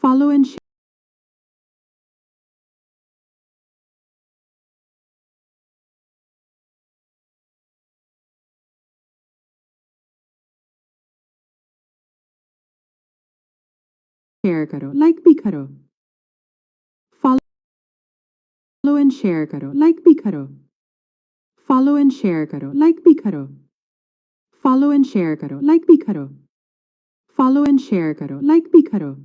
Follow and share. Share करो, like भी करो। फॉलो एंड शेयर करो, लाइक भी करो। फॉलो एंड शेयर करो, लाइक भी करो। फॉलो एंड शेयर करो, लाइक भी करो। फॉलो एंड शेयर करो, लाइक भी करो।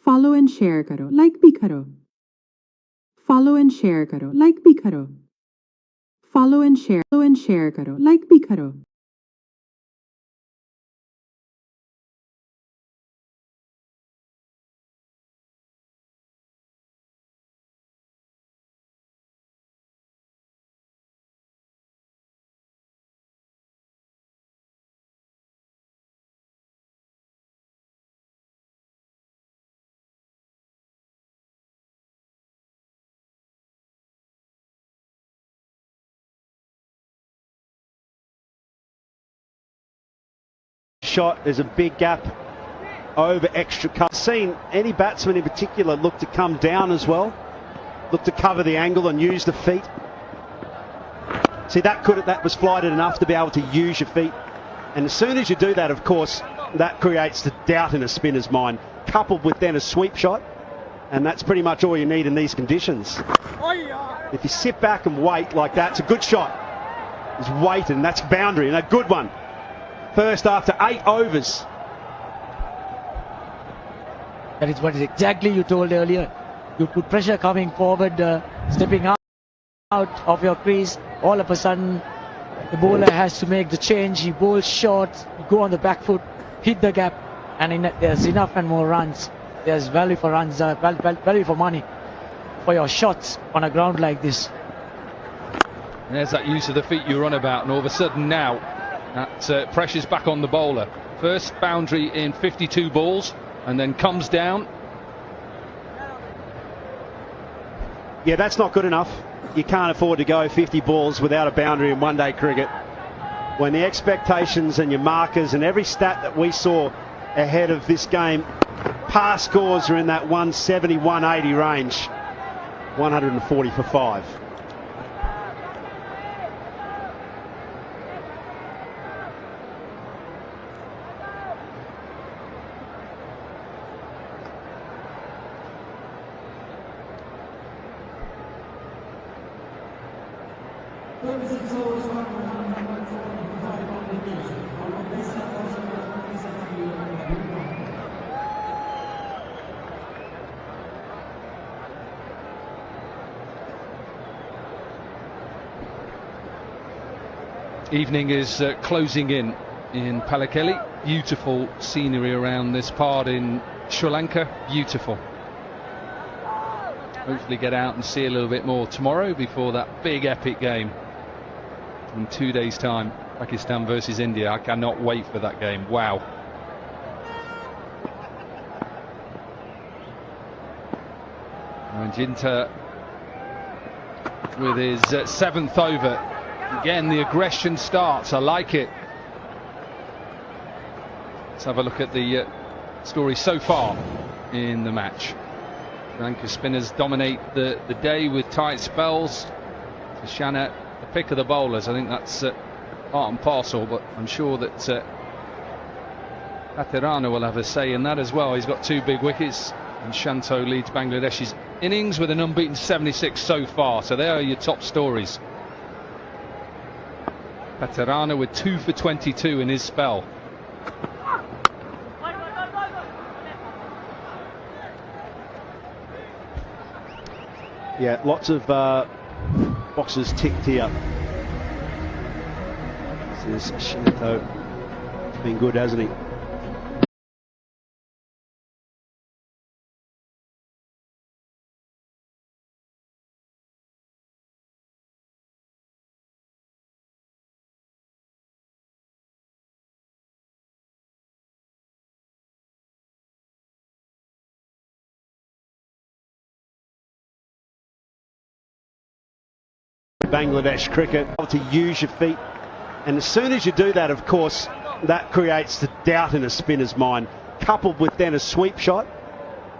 फॉलो एंड शेयर करो, लाइक भी करो। फॉलो एंड शेयर करो, लाइक भी करो। फॉलो एंड शेयर करो, लाइक भी करो। Shot, there's a big gap over extra cover. Seen any batsman in particular look to come down as well, look to cover the angle and use the feet. See, that was flighted enough to be able to use your feet, and as soon as you do that, of course, that creates the doubt in a spinner's mind, coupled with then a sweep shot, and that's pretty much all you need in these conditions. If you sit back and wait like that, it's a good shot. Just wait, and that's boundary, and a good one. First after 8 overs. That is what is exactly you told earlier. You put pressure coming forward, stepping out of your crease. All of a sudden, the bowler has to make the change. He bowls short, you go on the back foot, hit the gap, and there's enough and more runs. There's value for runs, value for money for your shots on a ground like this. There's that use of the feet you run about, and all of a sudden now, that pressure's back on the bowler. First boundary in 52 balls, and then comes down. Yeah, that's not good enough. You can't afford to go 50 balls without a boundary in one-day cricket. When the expectations and your markers and every stat that we saw ahead of this game, past scores are in that 170, 180 range. 140 for 5. Evening is closing in Pallekele. Beautiful scenery around this part in Sri Lanka. Beautiful. Hopefully get out and see a little bit more tomorrow before that big epic game in 2 days' time. Pakistan versus India. I cannot wait for that game. Wow. Jinta with his 7th over. Again, the aggression starts. I like it. Let's have a look at the story so far in the match. Sri Lanka spinners dominate the day with tight spells. Shanna, the pick of the bowlers. I think that's part and parcel, but I'm sure that Pathirana will have a say in that as well. He's got 2 big wickets, and Shanto leads Bangladesh's innings with an unbeaten 76 so far. So there are your top stories. Pathirana with 2 for 22 in his spell. Yeah, lots of boxes ticked here. This is Shinto. He's been good, hasn't he? Bangladesh cricket, to use your feet, and as soon as you do that, of course, that creates the doubt in a spinner's mind, coupled with then a sweep shot,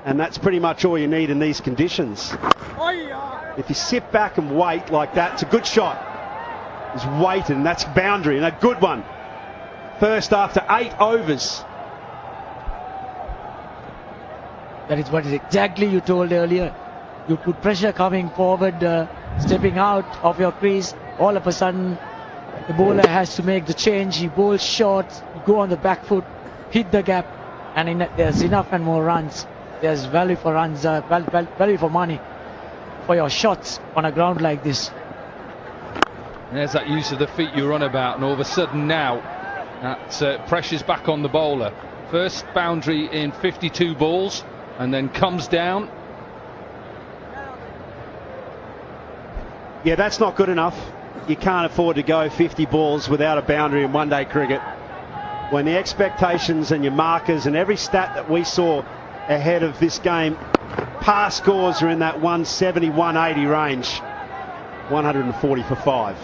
And that's pretty much all you need in these conditions. If you sit back and wait like that, it's a good shot. He's waited, and that's boundary, and a good one. First after 8 overs. That is what is exactly you told earlier. You put pressure coming forward, stepping out of your crease. All of a sudden, the bowler has to make the change. He bowls short, go on the back foot, hit the gap, and there's enough and more runs. There's value for runs, value for money for your shots on a ground like this. There's that use of the feet you were on about, and all of a sudden now that pressure's back on the bowler. First boundary in 52 balls, and then comes down. Yeah, that's not good enough. You can't afford to go 50 balls without a boundary in one-day cricket. When the expectations and your markers and every stat that we saw ahead of this game, past scores are in that 170, 180 range. 140 for 5.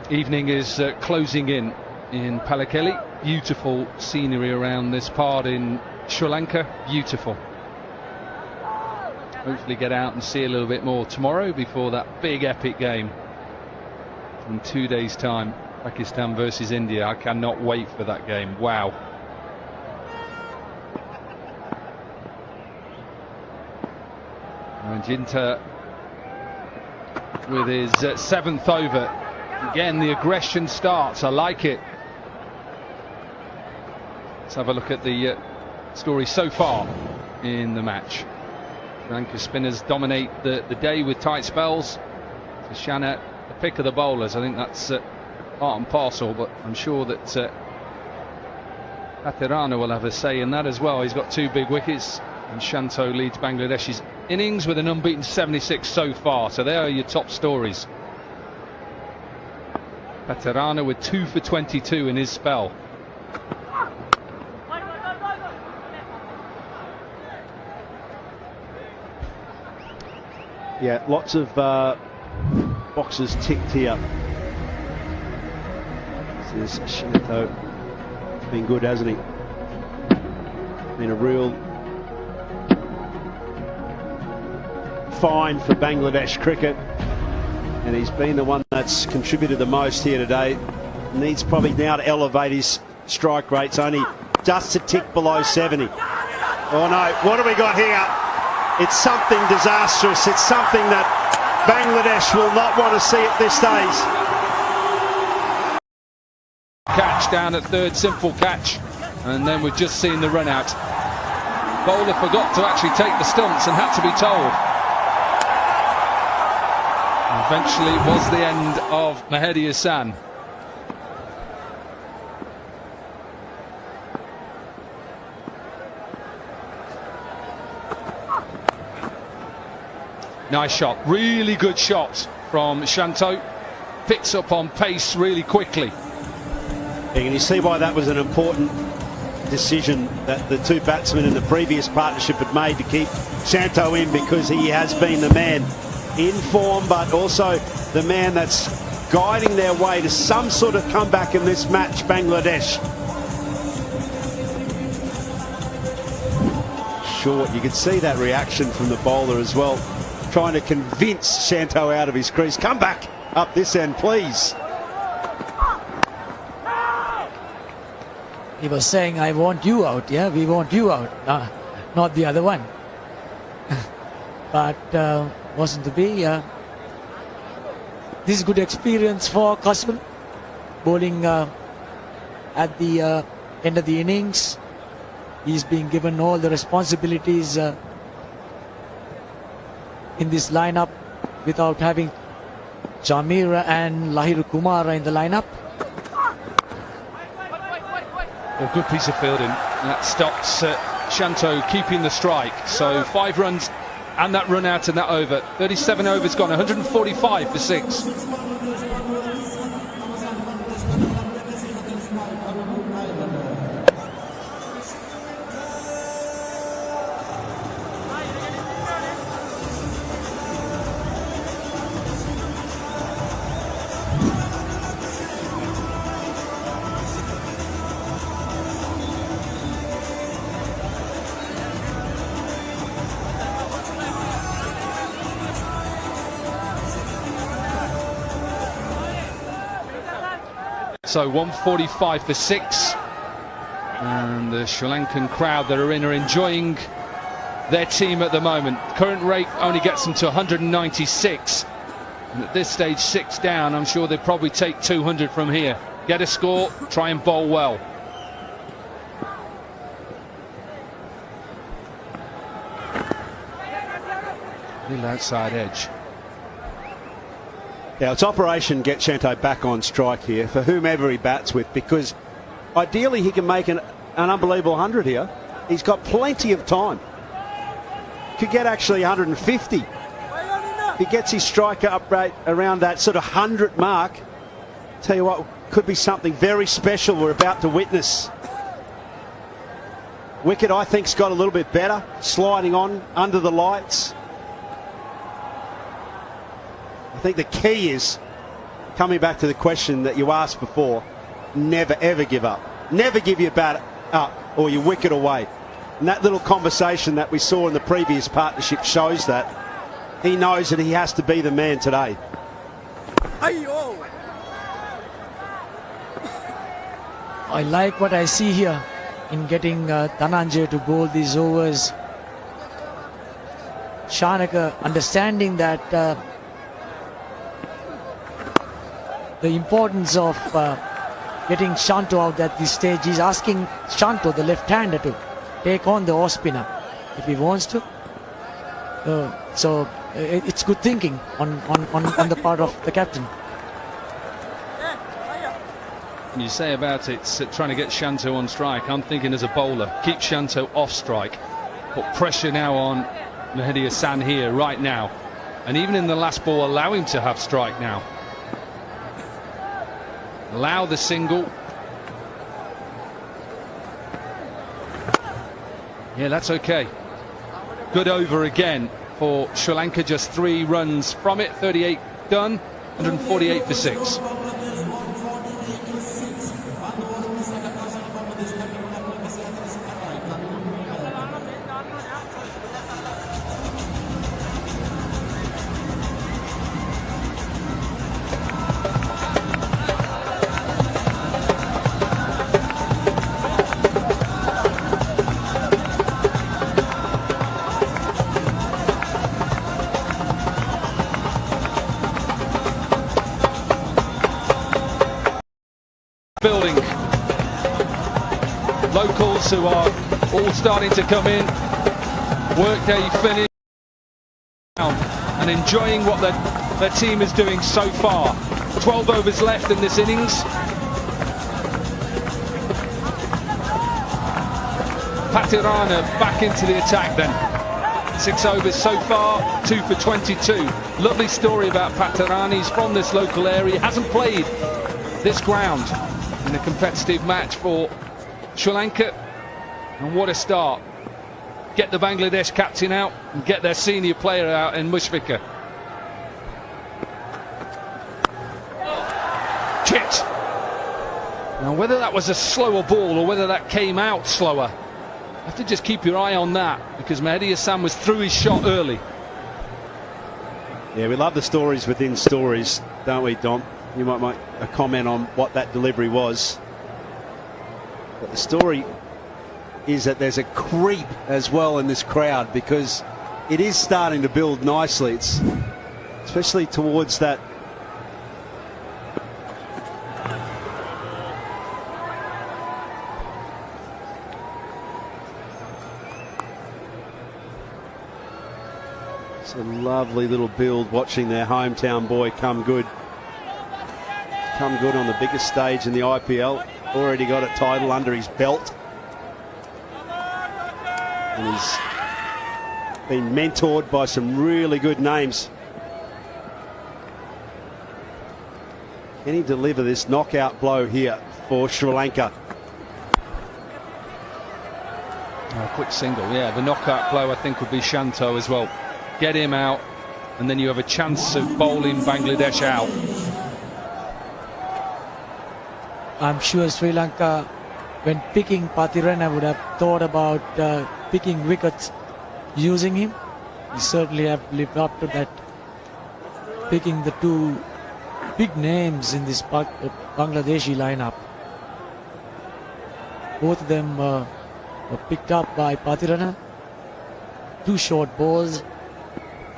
Evening is closing in Pallekele. Beautiful scenery around this part in Sri Lanka. Beautiful. Hopefully get out and see a little bit more tomorrow before that big epic game in 2 days' time. Pakistan versus India. I cannot wait for that game. Wow. Jinta with his 7th over. Again, the aggression starts. I like it. Let's have a look at the story so far in the match. Sri Lanka spinners dominate the day with tight spells. Shanna, the pick of the bowlers. I think that's part and parcel, but I'm sure that Pathirana will have a say in that as well. He's got 2 big wickets, and Shanto leads Bangladesh's innings with an unbeaten 76 so far. So there are your top stories. Pathirana with 2 for 22 in his spell. Yeah, lots of boxes ticked here. Says Shanto. It's been good, hasn't he? Been a real find for Bangladesh cricket. And he's been the one that's contributed the most here today. Needs probably now to elevate his strike rates, only just a tick below 70. Oh no, what have we got here? It's something disastrous. It's something that Bangladesh will not want to see at this stage. Catch down at third, simple catch. And then we've just seen the run out. Bowler forgot to actually take the stumps and had to be told. Eventually it was the end of Mehidy Hasan. Nice shot, really good shot from Shanto. Picks up on pace really quickly. Can you see why that was an important decision that the 2 batsmen in the previous partnership had made to keep Shanto in, because he has been the man in form, but also the man that's guiding their way to some sort of comeback in this match, Bangladesh. Short, you could see that reaction from the bowler as well, trying to convince Shanto out of his crease. Come back up this end, please. He was saying, I want you out, yeah, we want you out, not the other one. But wasn't to be. This is good experience for Kasman, bowling at the end of the innings. He's being given all the responsibilities in this lineup without having Jamira and Lahir Kumara in the lineup. Well, good piece of fielding. That stops Shanto keeping the strike. So 5 runs and that run out and that over. 37 overs gone, 145 for 6. So 145 for 6, and the Sri Lankan crowd that are in are enjoying their team at the moment. Current rate only gets them to 196, and at this stage 6 down. I'm sure they'd probably take 200 from here, get a score, try and bowl well. Little outside edge. Yeah, it's operation get Shanto back on strike here for whomever he bats with, because ideally he can make an unbelievable 100 here. He's got plenty of time. Could get actually 150. If he gets his strike up rate around that sort of 100 mark, tell you what, could be something very special we're about to witness. Wicket, I think, has got a little bit better, sliding on under the lights. I think the key is, coming back to the question that you asked before, never ever give up. Never give your bat up or your wicket away. And that little conversation that we saw in the previous partnership shows that. He knows that he has to be the man today. I like what I see here in getting Dhananjay to bowl these overs. Shanaka understanding that the importance of getting Shanto out at this stage. He's asking Shanto, the left-hander, to take on the off-spinner if he wants to. So it's good thinking on the part of the captain. You say about it, trying to get Shanto on strike. I'm thinking as a bowler, keep Shanto off strike. Put pressure now on Mehidy Hasan here right now. And even in the last ball, allow him to have strike now. Allow the single. Yeah, that's okay. Good over again for Sri Lanka. Just 3 runs from it. 38 done. 148 for 6. Building. Locals who are all starting to come in. Workday finish and enjoying what their team is doing so far. 12 overs left in this innings. Patirana back into the attack then. 6 overs so far, 2 for 22. Lovely story about Patirana. He's from this local area, hasn't played this ground in a competitive match for Sri Lanka, and what a start. Get the Bangladesh captain out and get their senior player out in Mushfiqur. Chit. Now whether that was a slower ball or whether that came out slower, you have to just keep your eye on that, because Mehidy Hasan was through his shot early. Yeah, we love the stories within stories, don't we, Dom? You might make a comment on what that delivery was. But the story is that there's a creep as well in this crowd, because it is starting to build nicely. It's especially towards that it's a lovely little build, watching their hometown boy come good on the biggest stage in the IPL. Already got a title under his belt. And he's been mentored by some really good names. Can he deliver this knockout blow here for Sri Lanka? Oh, quick single, yeah. The knockout blow, I think, would be Shanto as well. Get him out, and then you have a chance of bowling Bangladesh out. I'm sure Sri Lanka, when picking Pathirana, would have thought about picking wickets using him. He certainly have lived up to that, picking the two big names in this Bangladeshi lineup. Both of them were picked up by Pathirana. Two short balls,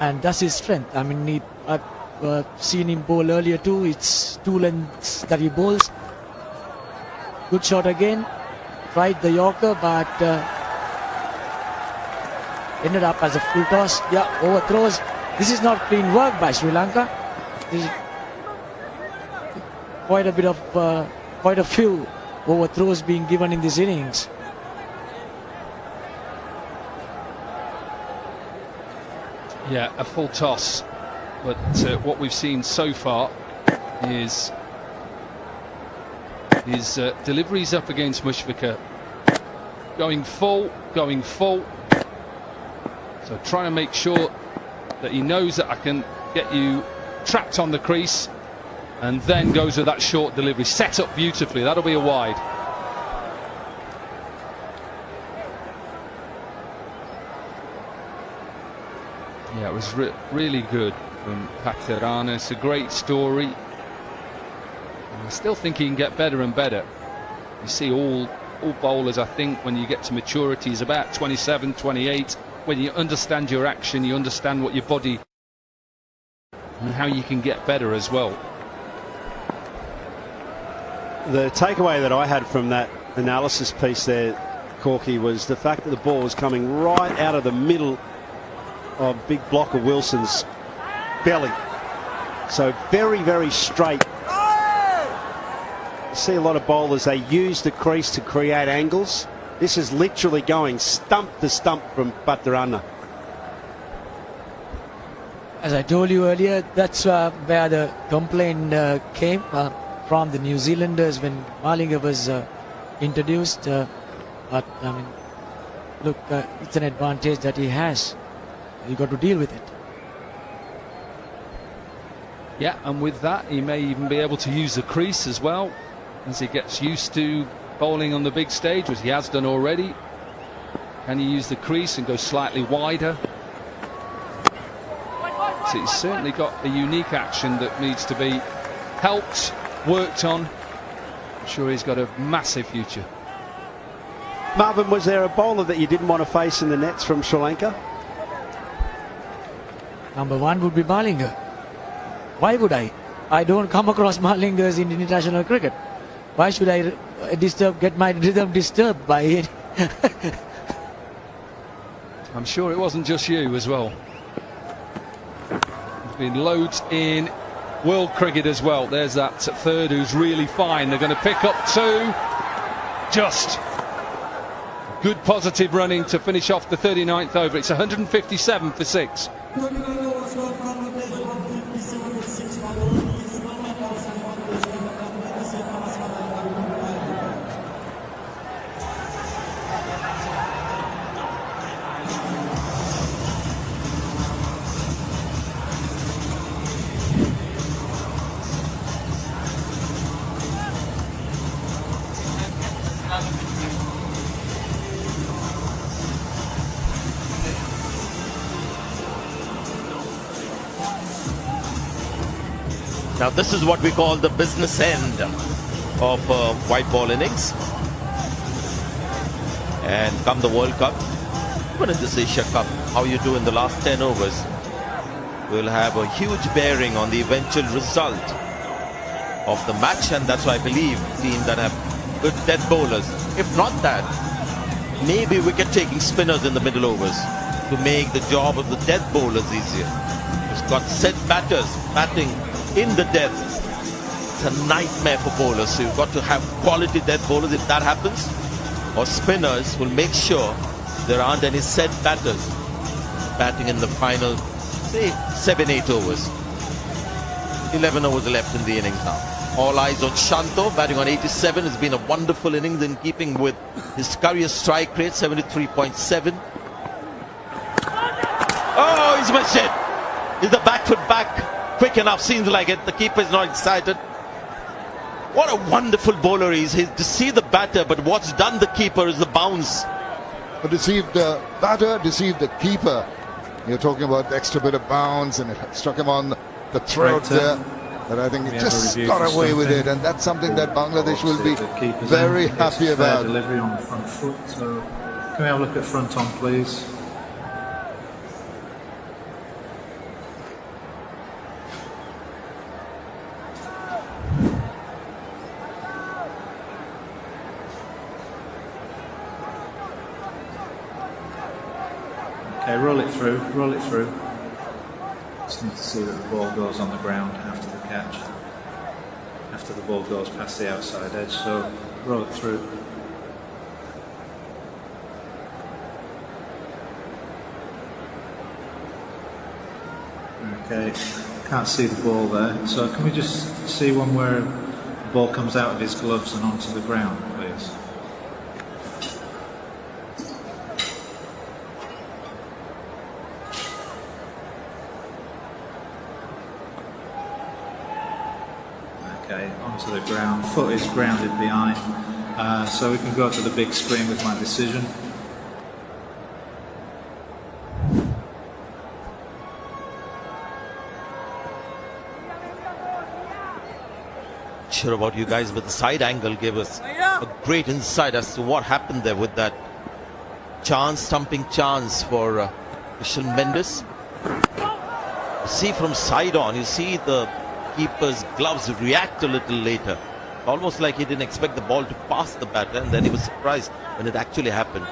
and that's his strength. I mean, I've seen him bowl earlier too. It's two lengths that he bowls. Good shot again. Tried the Yorker, but ended up as a full toss. Yeah, overthrows. This is not clean work by Sri Lanka. This is quite a few overthrows being given in this innings. Yeah, a full toss. But what we've seen so far is his deliveries up against Mushfiqur. Going full. So trying to make sure that he knows that I can get you trapped on the crease, and then goes with that short delivery. Set up beautifully. That'll be a wide. Yeah, it was really good from Pathirana. It's a great story. And I still think he can get better and better. You see all bowlers, I think, when you get to maturity, is about 27, 28. When you understand your action, you understand what your body and how you can get better as well. The takeaway that I had from that analysis piece there, Corky, was the fact that the ball was coming right out of the middle of big blocker Wilson's belly. So very, very straight. You see a lot of bowlers, they use the crease to create angles. This is literally going stump to stump from Pathirana. As I told you earlier, that's where the complaint came from the New Zealanders when Malinga was introduced. But I mean, look, it's an advantage that he has. You got to deal with it. Yeah, and with that, he may even be able to use the crease as well as he gets used to bowling on the big stage, which he has done already. Can he use the crease and go slightly wider? So he's certainly got a unique action that needs to be helped, worked on. I'm sure he's got a massive future. Marvin, was there a bowler that you didn't want to face in the nets from Sri Lanka? Number one would be Malinga. Why would I? I don't come across Malingas in international cricket. Why should I get my rhythm disturbed by it? I'm sure it wasn't just you as well. There's been loads in world cricket as well. There's that third who's really fine. They're going to pick up two. Just good positive running to finish off the 39th over. It's 157 for 6. Now this is what we call the business end of white ball innings. And come the World Cup, even in this Asia Cup, how you do in the last 10 overs will have a huge bearing on the eventual result of the match. And that's why I believe teams that have good death bowlers, if not that, maybe wicket-taking spinners in the middle overs to make the job of the death bowlers easier. It's got set batters batting in the death. It's a nightmare for bowlers, so you've got to have quality death bowlers if that happens, or spinners will make sure There aren't any set batters batting in the final, say, 7-8 overs. 11 overs left in the innings now. All eyes on Shanto, batting on 87. It's been a wonderful innings in keeping with his career strike rate, 73.7. Oh, he's missed it. Is the back foot back quick enough? Seems like it. The keeper is not excited. What a wonderful bowler he is. He's deceived the batter, but what's done the keeper is the bounce. But deceived the batter, deceived the keeper. You're talking about the extra bit of bounce, and it struck him on the throat there. But I think he just got away with it, and that's something that Bangladesh will be very happy about. Delivery on the front foot. So can we have a look at front on, please? Okay, roll it through, roll it through. Just need to see that the ball goes on the ground after the catch. After the ball goes past the outside edge, so roll it through. Okay, can't see the ball there. So can we just see one where the ball comes out of his gloves and onto the ground, please? Okay, onto the ground. Foot is grounded behind. So we can go to the big screen with my decision. Sure about you guys, but the side angle gave us a great insight as to what happened there with that chance, stumping chance for Kushal Mendes. You see from side on, you see the keeper's gloves react a little later. Almost like he didn't expect the ball to pass the batter, and then he was surprised when it actually happened.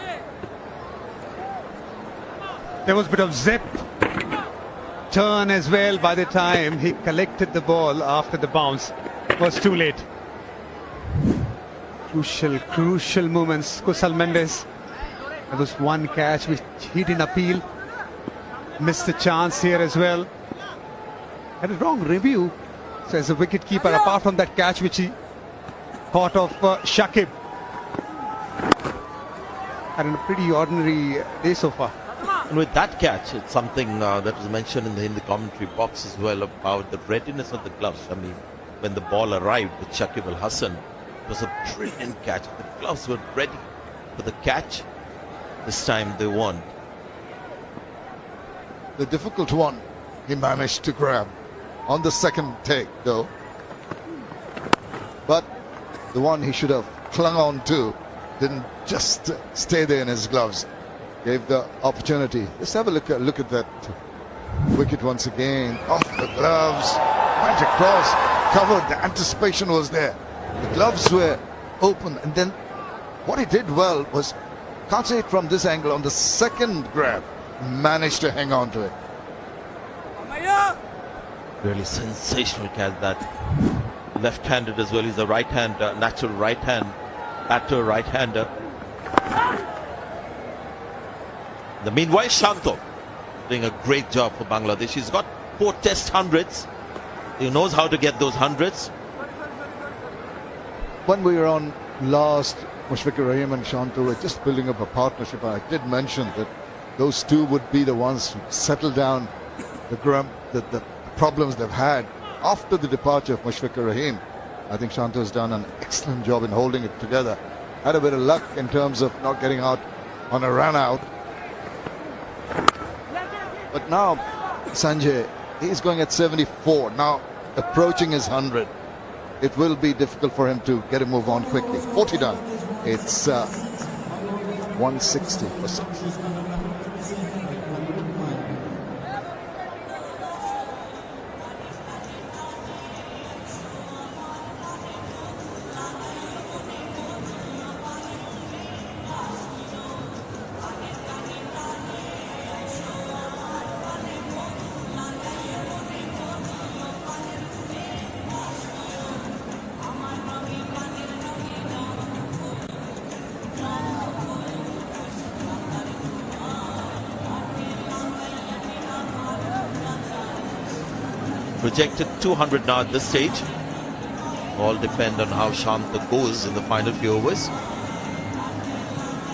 There was a bit of zip turn as well. By the time he collected the ball after the bounce, it was too late. Crucial moments. Kusal Mendes, there was one catch which he didn't appeal. Missed the chance here as well. Had a wrong review. So as a wicket keeper, apart from that catch which he caught of Shakib, had a pretty ordinary day so far. And with that catch, it's something that was mentioned in the commentary box as well about the readiness of the gloves. I mean, when the ball arrived with Shakib Al Hasan, it was a brilliant catch. The gloves were ready for the catch. This time they won. The difficult one he managed to grab on the second take, though. But the one he should have clung on to didn't just stay there in his gloves. Gave the opportunity. Let's have a look at that wicket once again. Off the gloves, went across, covered. The anticipation was there. The gloves were open, and then what he did well was, can't say it from this angle, on the second grab, managed to hang on to it. Really sensational catch, that left-handed as well. He's a right-hander, natural right-hand batter, right-hander. Meanwhile, Shanto doing a great job for Bangladesh. He's got 4 test hundreds. He knows how to get those hundreds. When we were on last, Mushfiqur Rahim and Shanto were just building up a partnership. I did mention that those two would be the ones to settle down the problems they've had after the departure of Mushfiqur Rahim. I think Shanto has done an excellent job in holding it together. Had a bit of luck in terms of not getting out on a run out. But now Sanjay, he's going at 74, now approaching his 100. It will be difficult for him to get a move on quickly. 40 done. It's 160 for 6. projected 200 now at this stage. All depend on how Shanta goes in the final few overs.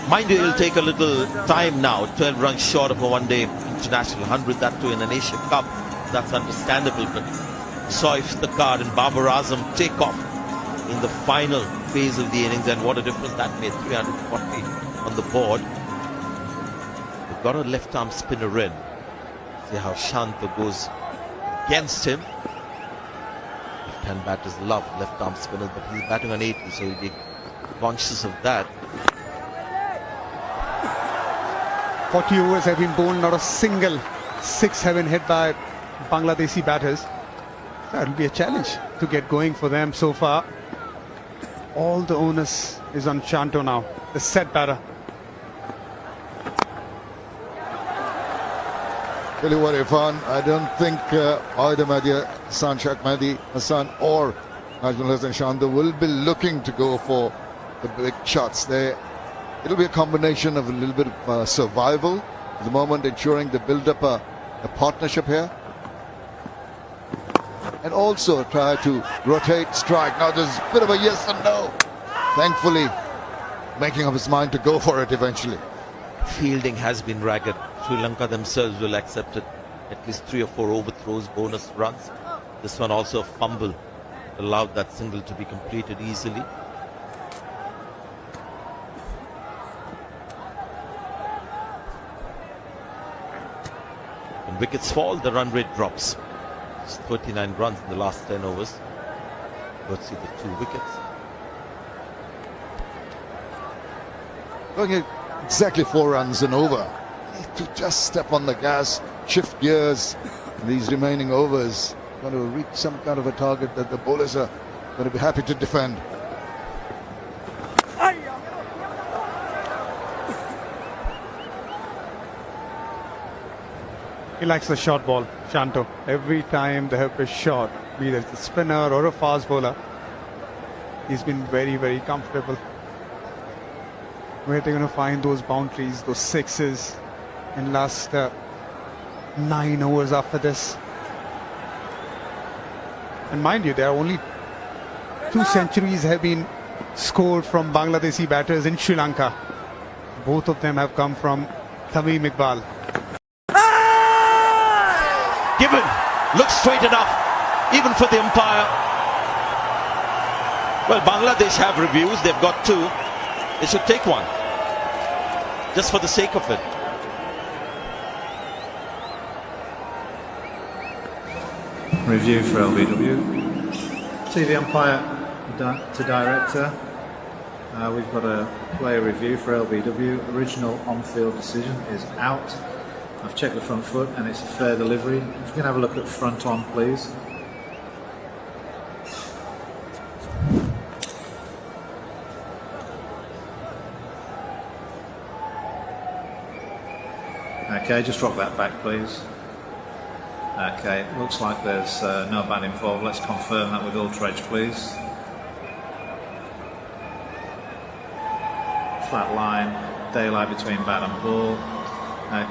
Mind you, it'll take a little time now. 12 runs short of a one-day international 100, that too in an Asia Cup. That's understandable, but saw Iftikhar and Babar Azam take off in the final phase of the innings, and what a difference that made. 340 on the board. They've got a left-arm spinner in. See how Shanta goes against him. Left-hand batters love left-arm spinners, but he's batting on 80, so he'll be conscious of that. 40 overs have been bowled, not a single six have been hit by Bangladeshi batters. That'll be a challenge to get going for them so far. All the onus is on Shanto now, the set batter. Tell you what, Irfan, I don't think either Hassan Mehdi Hassan or Najmul Hasan Shanta will be looking to go for the big shots. It'll be a combination of a little bit of survival at the moment, ensuring they build up a partnership here, and also try to rotate strike. Now there's a bit of a yes and no. Thankfully, making up his mind to go for it eventually. Fielding has been ragged. Sri Lanka themselves will accept it. At least 3 or 4 overthrows, bonus runs. This one also a fumble. Allowed that single to be completed easily. When wickets fall, the run rate drops. It's 39 runs in the last 10 overs. Let's see the 2 wickets. Going exactly 4 runs and over. Need to just step on the gas, shift gears in these remaining overs. Going to reach some kind of a target that the bowlers are going to be happy to defend. He likes the short ball, Shanto. Every time they have a shot, be it a spinner or a fast bowler, he's been very, very comfortable. Where they're going to find those boundaries, those sixes in last 9 overs after this. And mind you, there are only 2 centuries have been scored from Bangladeshi batters in Sri Lanka. Both of them have come from Tamim Iqbal. Given, looks straight enough, even for the umpire. Well, Bangladesh have reviews, they've got 2. They should take one, just for the sake of it. Review for LBW. TV umpire to director. We've got a player review for LBW. Original on-field decision is out. I've checked the front foot and it's a fair delivery. If you can have a look at front on, please. Okay, just drop that back, please. Okay, looks like there's no bat involved. Let's confirm that with Ultradge, please. Flat line, daylight between bat and ball.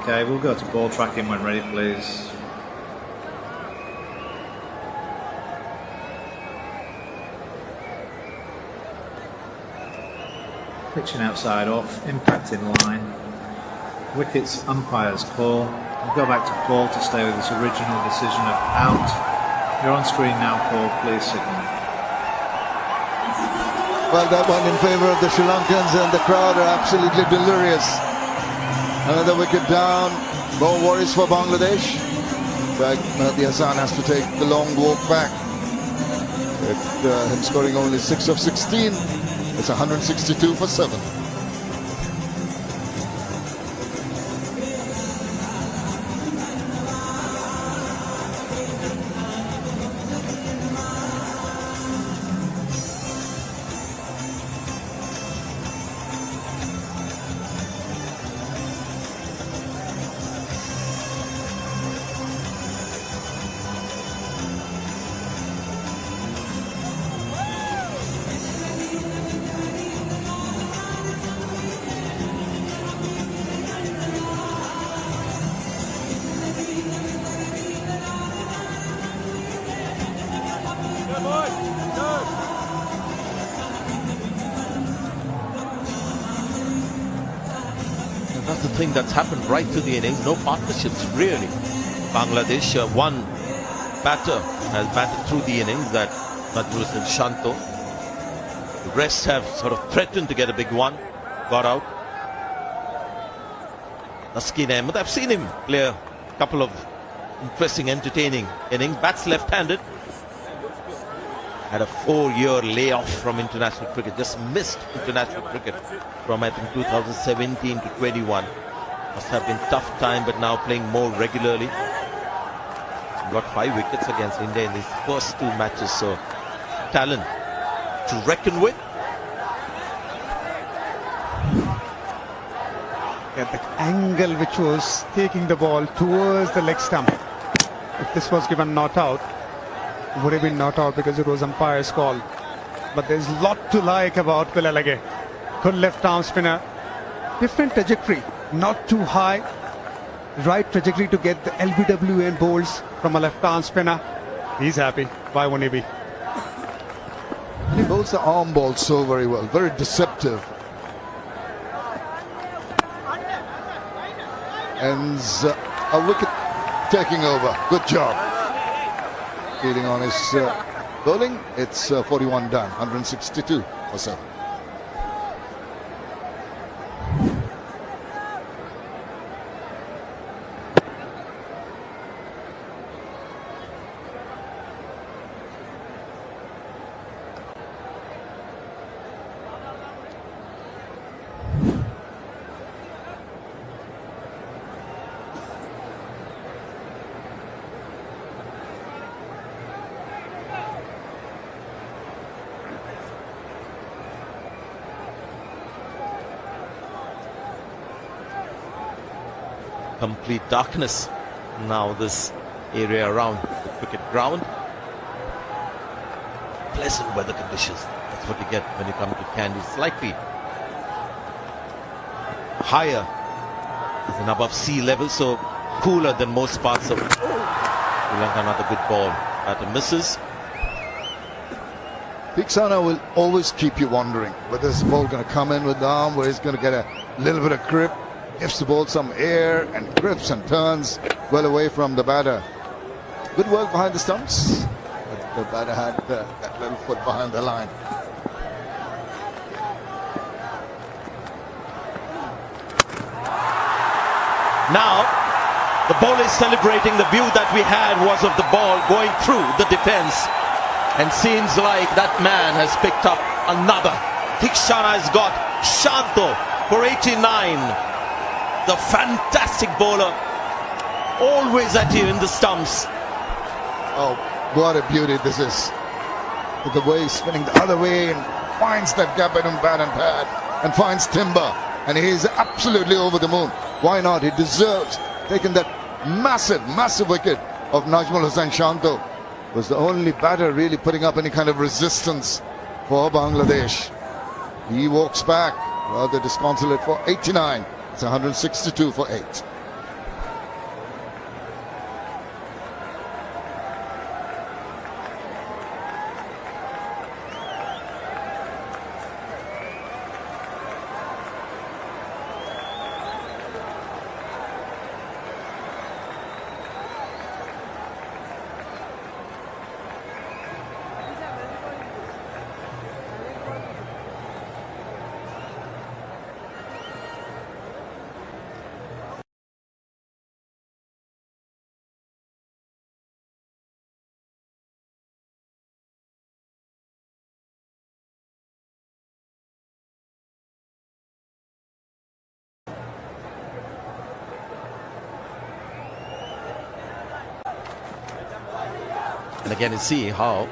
Okay, we'll go to ball tracking when ready, please. Pitching outside off, impact in line. Wickets, umpire's call. We'll go back to Paul to stay with his original decision of out. You're on screen now, Paul. Please signal. Well, that one in favour of the Sri Lankans, and the crowd are absolutely delirious. Another wicket down. More worries for Bangladesh. In fact, Mehdi Hasan has to take the long walk back. With him scoring only 6 of 16, it's 162 for 7. That's the thing that's happened right through the innings. No partnerships, really. Bangladesh, one batter has batted through the innings, that Najmul Shanto. The rest have sort of threatened to get a big one. Got out. Naskeen Ahmed, I've seen him play a couple of interesting, entertaining innings. Bats left-handed. Had a 4-year layoff from international cricket. Just missed international cricket from, I think, 2017 to 21. Must have been tough time, but now playing more regularly. Got 5 wickets against India in these first 2 matches. So, talent to reckon with. At the angle which was taking the ball towards the leg stump. If this was given not out, it would have been not out because it was umpire's call. But there's a lot to like about Kulalage. Good left arm spinner. Different trajectory, not too high. Right trajectory to get the LBWN bowls from a left arm spinner. He's happy. Why won't he be? He bowls the arm ball so very well, very deceptive. And a wicket taking over. Good job. Feeling on his bowling. It's 41 done, 162 or so. Complete darkness now, this area around the cricket ground. Pleasant weather conditions. That's what you get when you come to Kandy. Slightly higher than above sea level, so cooler than most parts of Sri Lanka. Another good ball. Batter misses. Theekshana will always keep you wondering whether this ball going to come in with the arm, where he's going to get a little bit of grip. Gives the ball some air and grips and turns well away from the batter. Good work behind the stumps. But the batter had that little foot behind the line. Now, the bowler is celebrating. The view that we had was of the ball going through the defense. And seems like that man has picked up another. Theekshana has got Shanto for 89. The fantastic bowler, always at you in the stumps. Oh, what a beauty this is. With the way he's spinning the other way and finds that gap in bat and pad and finds timber. And he's absolutely over the moon. Why not? He deserves taking that massive, massive wicket of Najmul Hussain Shanto. Was the only batter really putting up any kind of resistance for Bangladesh. He walks back, rather disconsolate, for 89. It's 162 for 8. And again, you see how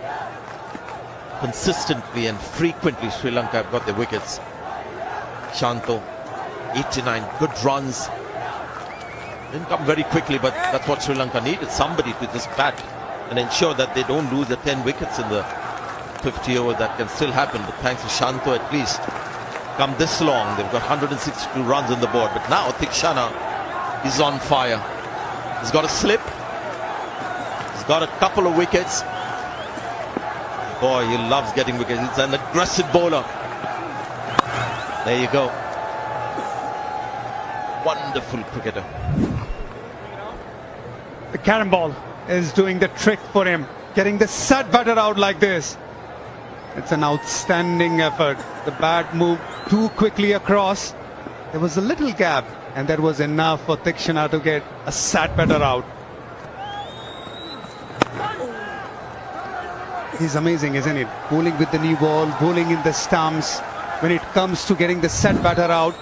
consistently and frequently Sri Lanka have got their wickets. Shanto, 89 good runs. Didn't come very quickly, but that's what Sri Lanka needed. Somebody to just bat and ensure that they don't lose the 10 wickets in the 50 over. That can still happen, but thanks to Shanto at least. Come this long, they've got 162 runs on the board. But now Theekshana is on fire. He's got a slip. He's got a couple of wickets. Boy, he loves getting wickets. He's an aggressive bowler. There you go. Wonderful cricketer. The carom ball is doing the trick for him, getting the set batter out like this. It's an outstanding effort. The bat moved too quickly across. There was a little gap, and that was enough for Theekshana to get a set batter out. He's amazing, isn't it? Bowling with the new ball, bowling in the stumps. When it comes to getting the set batter out,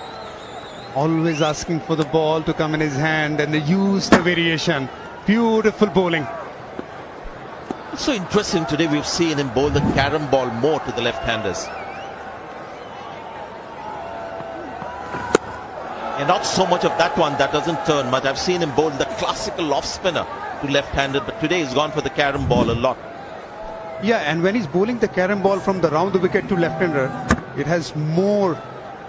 always asking for the ball to come in his hand and they use the variation. Beautiful bowling. It's so interesting today we've seen him bowl the carom ball more to the left-handers. And not so much of that one that doesn't turn much. I've seen him bowl the classical off-spinner to left-handed, but today he's gone for the carom ball a lot. Yeah, and when he's bowling the carom ball from the round the wicket to left-hander, it has more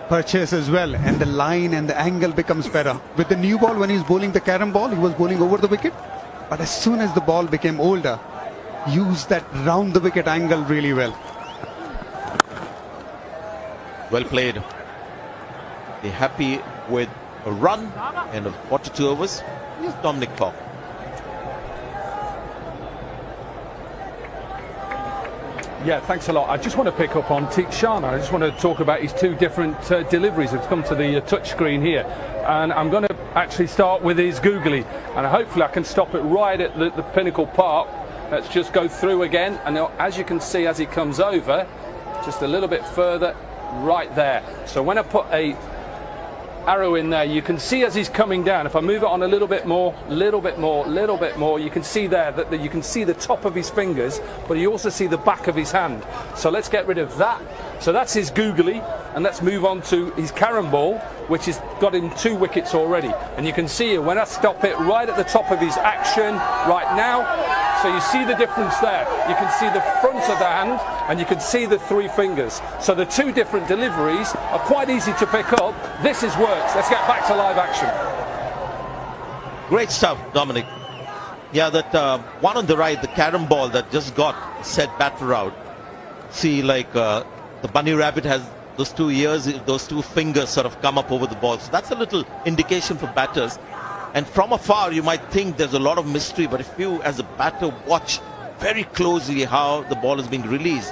purchase as well, and the line and the angle becomes better. With the new ball, when he's bowling the carom ball, he was bowling over the wicket, but as soon as the ball became older, used that round the wicket angle really well. Well played. They're happy with a run and of 42 overs. Here's Dominic Clark. Yeah, thanks a lot. I just want to pick up on Theekshana. I just want to talk about his two different deliveries. It's come to the touch screen here. And I'm going to actually start with his googly. And hopefully I can stop it right at the pinnacle part. Let's just go through again. And as you can see, as he comes over, just a little bit further, right there. So when I put a arrow in there, you can see as he's coming down, if I move it on a little bit more, you can see there that you can see the top of his fingers, but you also see the back of his hand. So let's get rid of that. So that's his googly, and let's move on to his carom ball, which has got him 2 wickets already. And you can see here, when I stop it right at the top of his action right now, so you see the difference there. You can see the front of the hand, and you can see the 3 fingers. So the 2 different deliveries are quite easy to pick up. This is works. Let's get back to live action. Great stuff, Dominic. Yeah, that one on the right, the carom ball that just got set batter out. See, like the bunny rabbit has those 2 ears, those 2 fingers sort of come up over the ball. So that's a little indication for batters. And from afar, you might think there's a lot of mystery, but if you, as a batter, watch very closely how the ball is being released,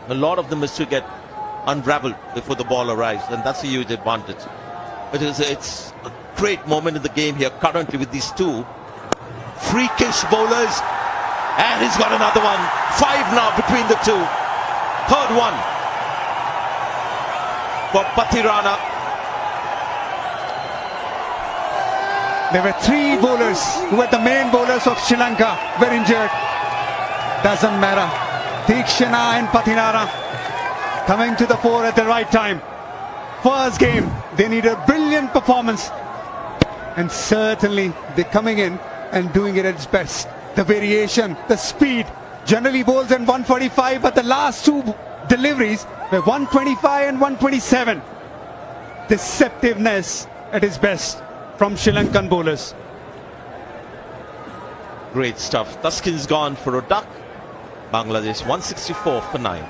a lot of the mystery get unraveled before the ball arrives, and that's a huge advantage. It's a great moment in the game here currently with these 2 freakish bowlers, and he's got another one. 5 now between the 2. Third one for Pathirana. There were 3 bowlers who were the main bowlers of Sri Lanka were injured. Doesn't matter. Theekshana and Pathirana coming to the fore at the right time. First game, they need a brilliant performance. And certainly they're coming in and doing it at its best. The variation, the speed. Generally bowls in 145, but the last 2 deliveries were 125 and 127. Deceptiveness at its best from Sri Lankan bowlers. Great stuff. Tuskin's gone for a duck. Bangladesh 164 for 9.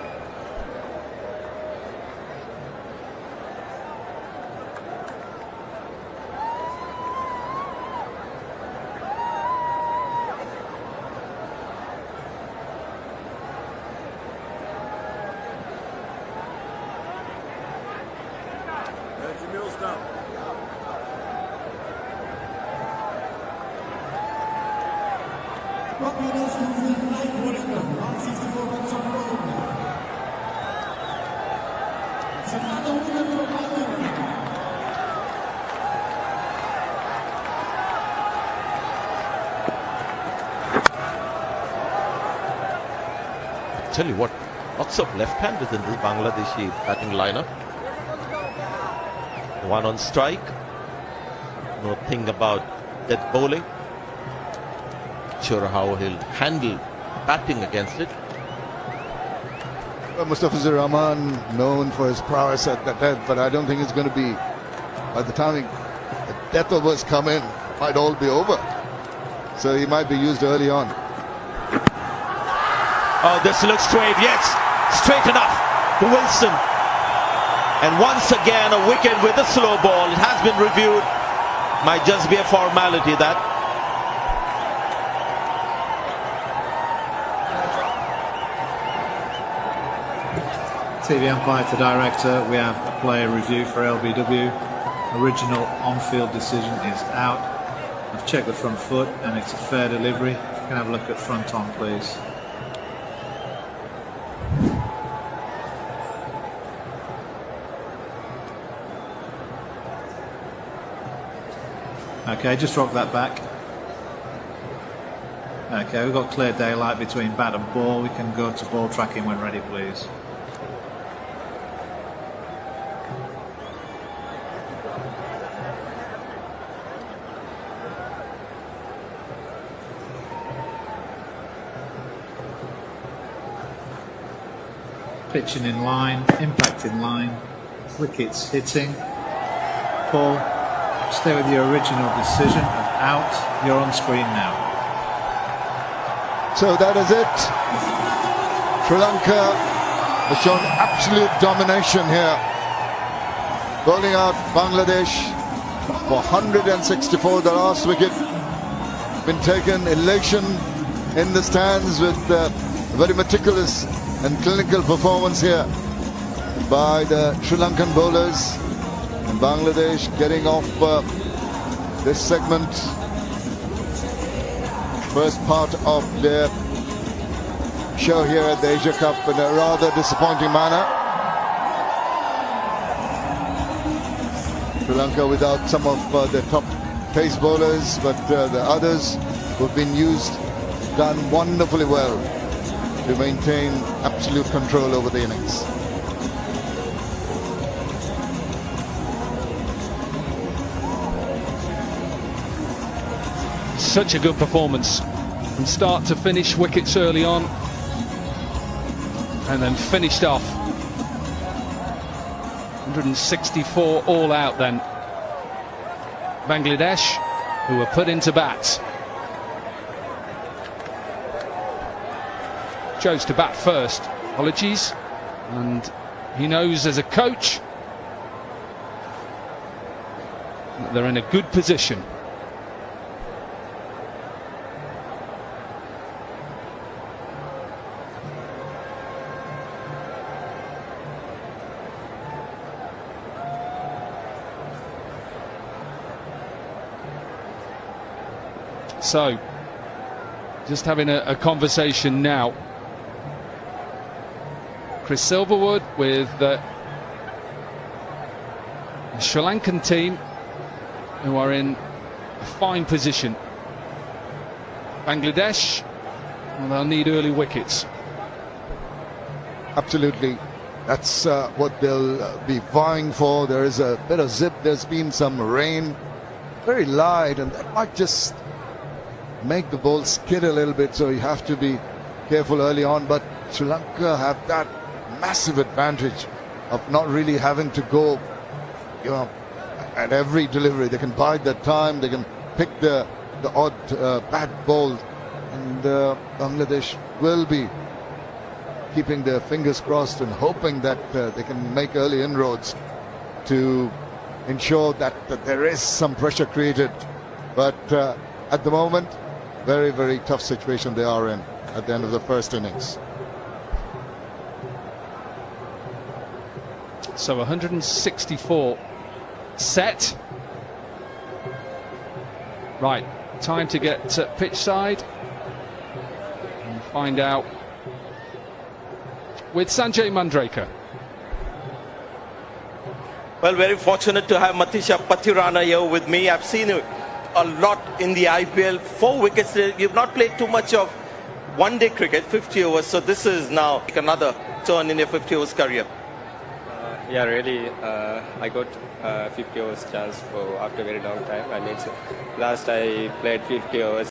Tell you what, lots of left-handers in this Bangladeshi batting lineup. One on strike. No thing about dead bowling. Not sure how he'll handle batting against it. Well, Mustafizur Rahman known for his prowess at the death, but I don't think it's going to be, by the time the death overs come in, might all be over. So he might be used early on. Oh, this looks straight. Yes, straight enough to Wilson. And once again, a wicket with a slow ball. It has been reviewed. Might just be a formality that. TV umpire to director, we have a player review for LBW. Original on-field decision is out. I've checked the front foot and it's a fair delivery. If you can have a look at front on, please. Okay, just rock that back. Okay, we've got clear daylight between bat and ball. We can go to ball tracking when ready, please. Pitching in line, impact in line, wickets hitting. Paul, stay with your original decision of out. You're on screen now. So that is it. Sri Lanka has shown absolute domination here, bowling out Bangladesh for 164. The last wicket been taken. Elation in the stands with very meticulous and clinical performance here by the Sri Lankan bowlers, and Bangladesh getting off this segment, first part of their show here at the Asia Cup, in a rather disappointing manner. Sri Lanka without some of their top pace bowlers, but the others who've been used done wonderfully well to maintain absolute control over the innings. Such a good performance from start to finish, wickets early on and then finished off. 164 all out then. Bangladesh, who were put into bat. Chose to bat first, apologies, and he knows as a coach that they're in a good position. So, just having a conversation now. Chris Silverwood with the Sri Lankan team, who are in a fine position. Bangladesh, well, they'll need early wickets. Absolutely. That's what they'll be vying for. There is a bit of zip. There's been some rain, very light, and that might just make the ball skid a little bit, so you have to be careful early on. But Sri Lanka have that massive advantage of not really having to go, you know, at every delivery. They can bide their time, they can pick the odd bad ball, and Bangladesh will be keeping their fingers crossed and hoping that they can make early inroads to ensure that there is some pressure created. But at the moment, very, very tough situation they are in at the end of the first innings. So 164 set. Right, time to get pitch side and find out with Sanjay Manjrekar. Well, very fortunate to have Matisha Pathirana here with me. I've seen you a lot in the IPL. 4 wickets. You've not played too much of one-day cricket, 50 overs. So this is now another turn in your 50 overs career. Yeah, really, I got 50 overs chance for after a very long time. I mean, last I played 50 overs.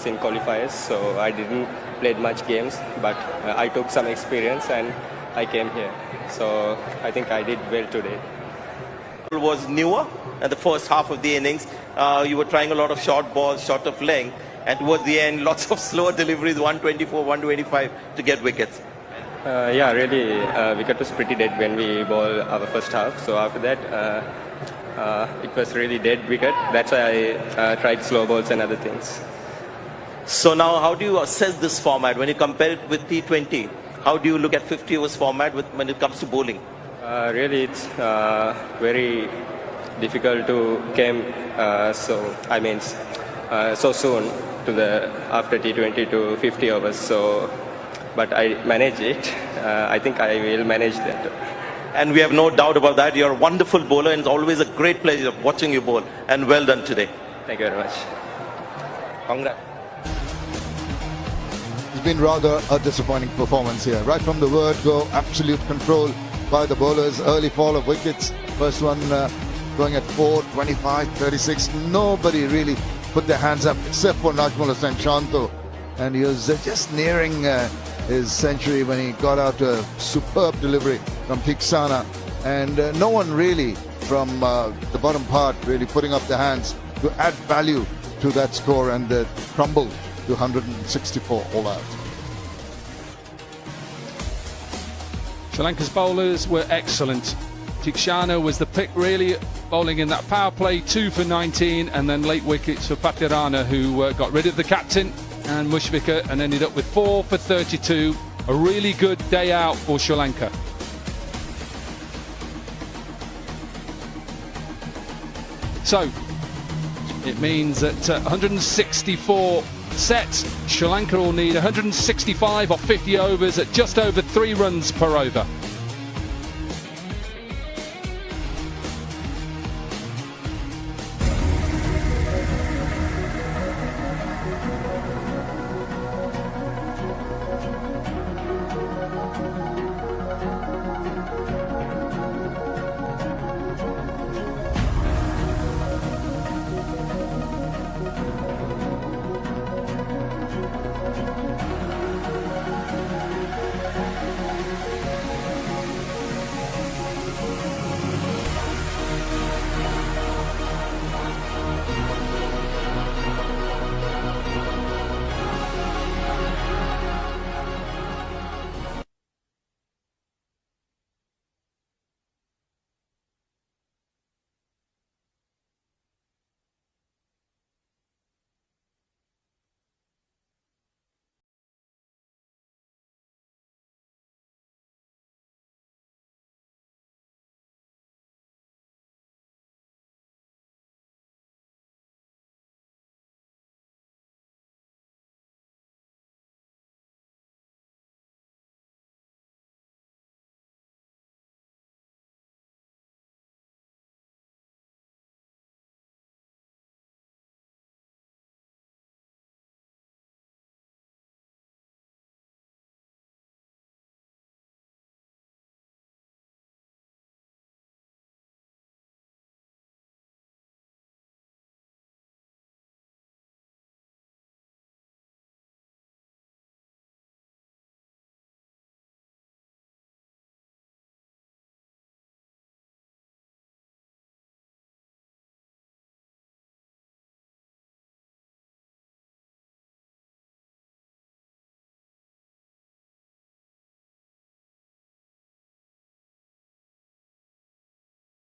In qualifiers, so I didn't play much games, but I took some experience and I came here. So I think I did well today. Was newer at the first half of the innings. You were trying a lot of short balls, short of length, and towards the end, lots of slower deliveries, 124, 125 to get wickets. Yeah, really, wicket was pretty dead when we bowled our first half. So after that, it was really dead wicket. That's why I tried slow balls and other things. So now, how do you assess this format when you compare it with T20? How do you look at 50 overs format when it comes to bowling? Really, it's very difficult to come so soon to the after T20 to 50 overs. So, but I manage it. I think I will manage that. And we have no doubt about that. You're a wonderful bowler, and it's always a great pleasure watching you bowl. And well done today. Thank you very much. Congrats. It's been rather a disappointing performance here. Right from the word go, absolute control by the bowlers. Early fall of wickets. First one going at 4, 25, 36. Nobody really put their hands up except for Najmul Hossain Shanto. And he was just nearing his century when he got out a superb delivery from Theeksana. And no one really from the bottom part really putting up their hands to add value to that score, and crumbled to 164 all out. Sri Lanka's bowlers were excellent. Theeksana was the pick, really, bowling in that power play, 2 for 19, and then late wickets for Patirana, who got rid of the captain and Mushfiqur and ended up with 4 for 32. A really good day out for Sri Lanka. So it means that 164 sets. Sri Lanka will need 165 or 50 overs at just over 3 runs per over.